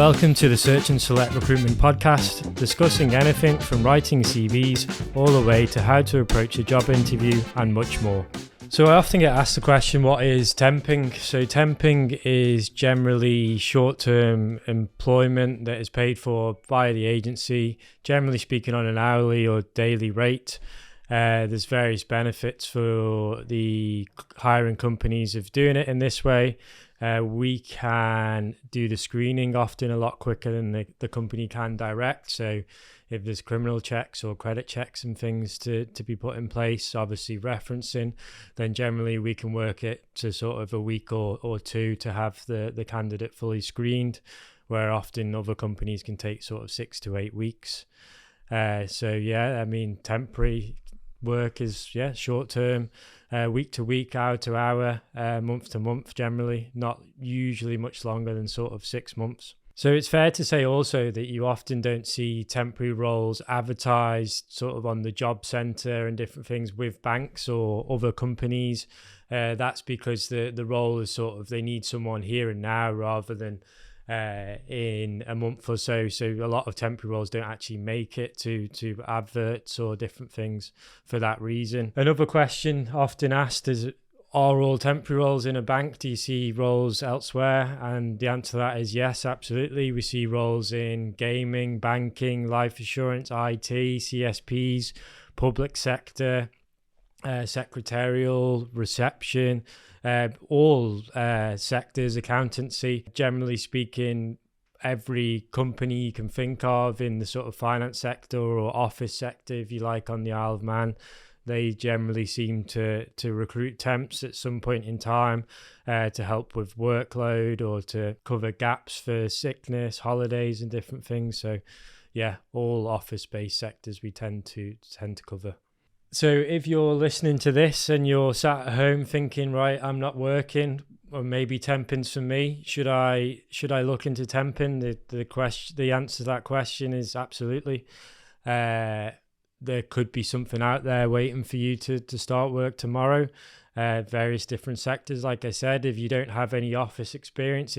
Welcome to the Search Select Recruitment Podcast, discussing anything from writing CVs all the way to how to approach a job interview and much more. So I often get asked the question, what is temping? So temping is generally short-term employment that is paid for by the agency, generally speaking on an hourly or daily rate. There's various benefits for the hiring companies of doing it in this way. We can do the screening often a lot quicker than the company can direct. So if there's criminal checks or credit checks and things to be put in place, obviously referencing, then generally we can work it to sort of a week or two to have the candidate fully screened, where often other companies can take sort of 6 to 8 weeks. Temporary work is short term, week to week, hour to hour, month to month, generally not usually much longer than sort of 6 months. So it's fair to say also that you often don't see temporary roles advertised sort of on the job centre and different things with banks or other companies. That's because the role is sort of, they need someone here and now rather than in a month or so. So a lot of temporary roles don't actually make it to adverts or different things for that reason. Another question often asked is, are all temporary roles in a bank? Do you see roles elsewhere? And the answer to that is yes, absolutely. We see roles in gaming, banking, life insurance, IT, CSPs, public sector, secretarial, reception, all sectors, accountancy. Generally speaking, every company you can think of in the sort of finance sector or office sector, if you like, on the Isle of Man, they generally seem to recruit temps at some point in time to help with workload or to cover gaps for sickness, holidays and different things. So yeah, all office-based sectors we tend to cover. So if you're listening to this and you're sat at home thinking, right, I'm not working, or maybe temping's for me, should I look into temping? The answer to that question is absolutely. There could be something out there waiting for you to start work tomorrow. Various different sectors. Like I said, if you don't have any office experience,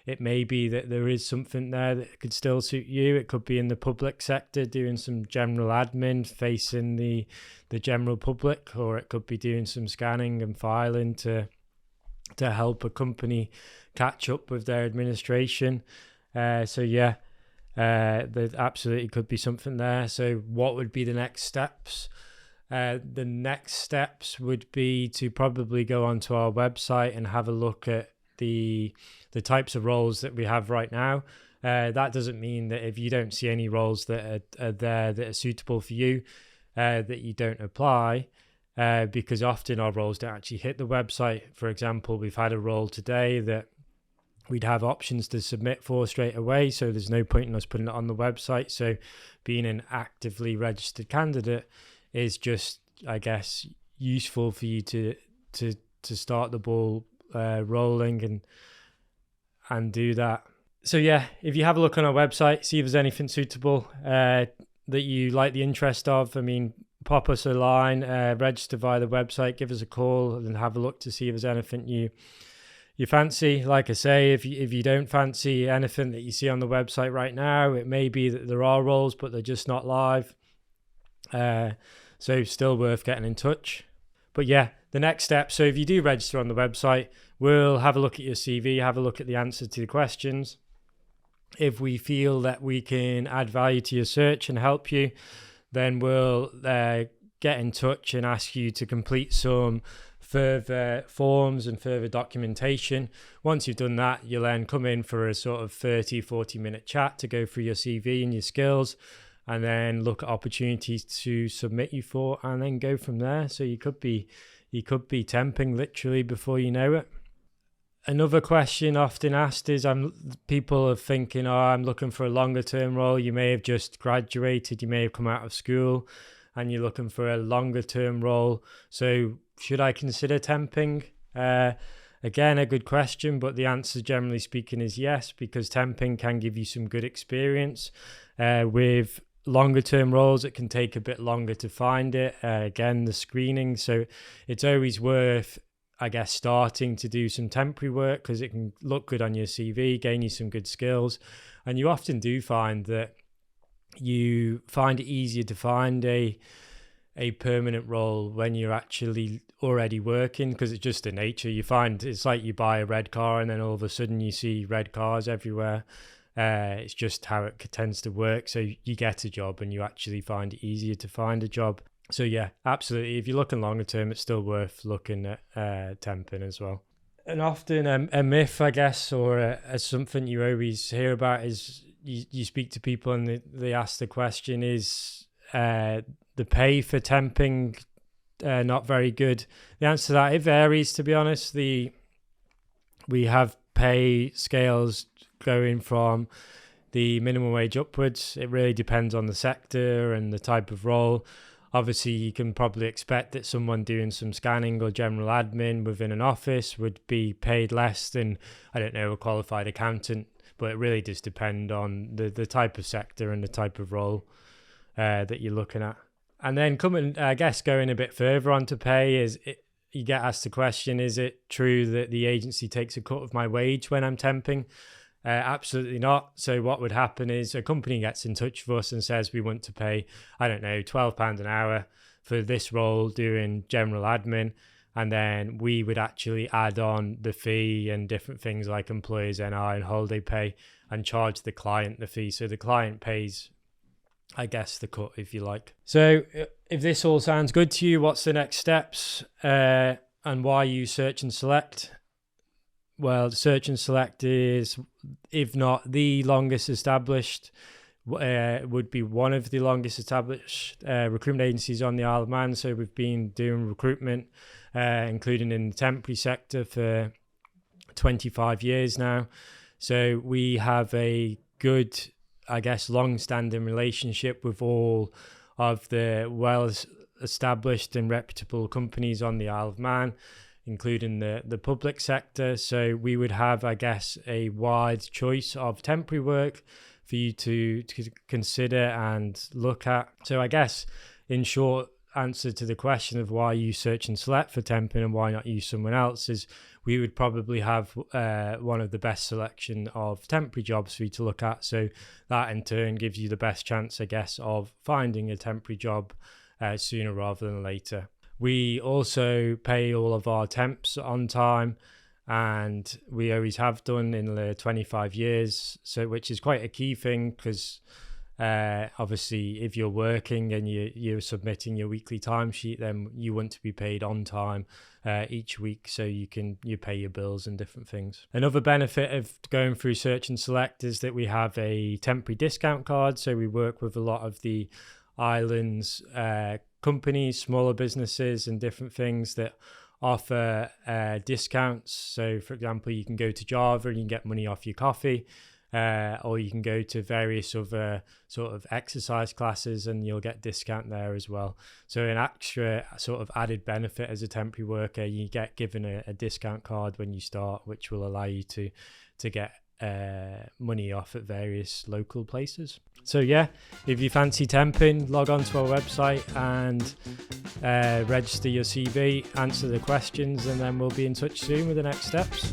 it may be that there is something there that could still suit you. It could be in the public sector, doing some general admin facing the general public, or it could be doing some scanning and filing to help a company catch up with their administration. There absolutely could be something there. So what would be the next steps? The next steps would be to probably go onto our website and have a look at the types of roles that we have right now. That doesn't mean that if you don't see any roles that are there that are suitable for you, that you don't apply, because often our roles don't actually hit the website. For example, we've had a role today that we'd have options to submit for straight away, so there's no point in us putting it on the website. So being an actively registered candidate is just, I guess, useful for you to start the ball rolling and do that. So yeah, if you have a look on our website, see if there's anything suitable that you like the interest of. I mean, pop us a line, register via the website, give us a call and have a look to see if there's anything you fancy. Like I say, if you don't fancy anything that you see on the website right now, it may be that there are roles, but they're just not live. So still worth getting in touch. But yeah, the next step. So if you do register on the website, we'll have a look at your CV, have a look at the answer to the questions. If we feel that we can add value to your search and help you, then we'll get in touch and ask you to complete some further forms and further documentation. Once you've done that, you'll then come in for a sort of 40 minute chat to go through your CV and your skills, and then look at opportunities to submit you for, and then go from there. So you could be temping literally before you know it. Another question often asked is, people are thinking, I'm looking for a longer term role. You may have just graduated, you may have come out of school, and you're looking for a longer term role. So should I consider temping? Again, a good question, but the answer generally speaking is yes, because temping can give you some good experience. With longer term roles, it can take a bit longer to find it. Again, the screening. So it's always worth I guess, starting to do some temporary work because it can look good on your CV, gain you some good skills. And you often do find that you find it easier to find a permanent role when you're actually already working, because it's just the nature. You find it's like you buy a red car and then all of a sudden you see red cars everywhere. It's just how it tends to work. So you get a job and you actually find it easier to find a job. So yeah, absolutely. If you're looking longer term, it's still worth looking at temping as well. And often a myth, I guess, or something you always hear about is you speak to people and they ask the question, is the pay for temping not very good? The answer to that, it varies, to be honest. We have pay scales going from the minimum wage upwards. It really depends on the sector and the type of role. Obviously, you can probably expect that someone doing some scanning or general admin within an office would be paid less than, I don't know, a qualified accountant. But it really does depend on the type of sector and the type of role that you're looking at. And then going a bit further on to pay, you get asked the question, is it true that the agency takes a cut of my wage when I'm temping? Absolutely not. So what would happen is a company gets in touch with us and says, we want to pay, I don't know, £12 an hour for this role doing general admin. And then we would actually add on the fee and different things like employers' NI and holiday pay and charge the client the fee. So the client pays, I guess, the cut, if you like. So if this all sounds good to you, what's the next steps and why use Search and Select? Well, Search and Select is, if not the longest established, would be one of the longest established recruitment agencies on the Isle of Man. So we've been doing recruitment, including in the temporary sector, for 25 years now. So we have a good, I guess, long-standing relationship with all of the well-established and reputable companies on the Isle of Man, including the public sector. So we would have, I guess, a wide choice of temporary work for you to consider and look at. So I guess, in short, answer to the question of why you Search and Select for temping and why not use someone else is we would probably have one of the best selection of temporary jobs for you to look at. So that in turn gives you the best chance, I guess, of finding a temporary job sooner rather than later. We also pay all of our temps on time, and we always have done in the 25 years, so which is quite a key thing, because obviously if you're working and you're submitting your weekly timesheet, then you want to be paid on time each week, so you pay your bills and different things. Another benefit of going through Search and Select is that we have a temporary discount card. So we work with a lot of the islands companies, smaller businesses and different things that offer discounts. So for example, you can go to Java and you can get money off your coffee, or you can go to various other sort of exercise classes and you'll get discount there as well. So an extra sort of added benefit as a temporary worker, you get given a discount card when you start, which will allow you to get money off at various local places. So yeah, if you fancy temping, log on to our website and register your CV, answer the questions, and then we'll be in touch soon with the next steps.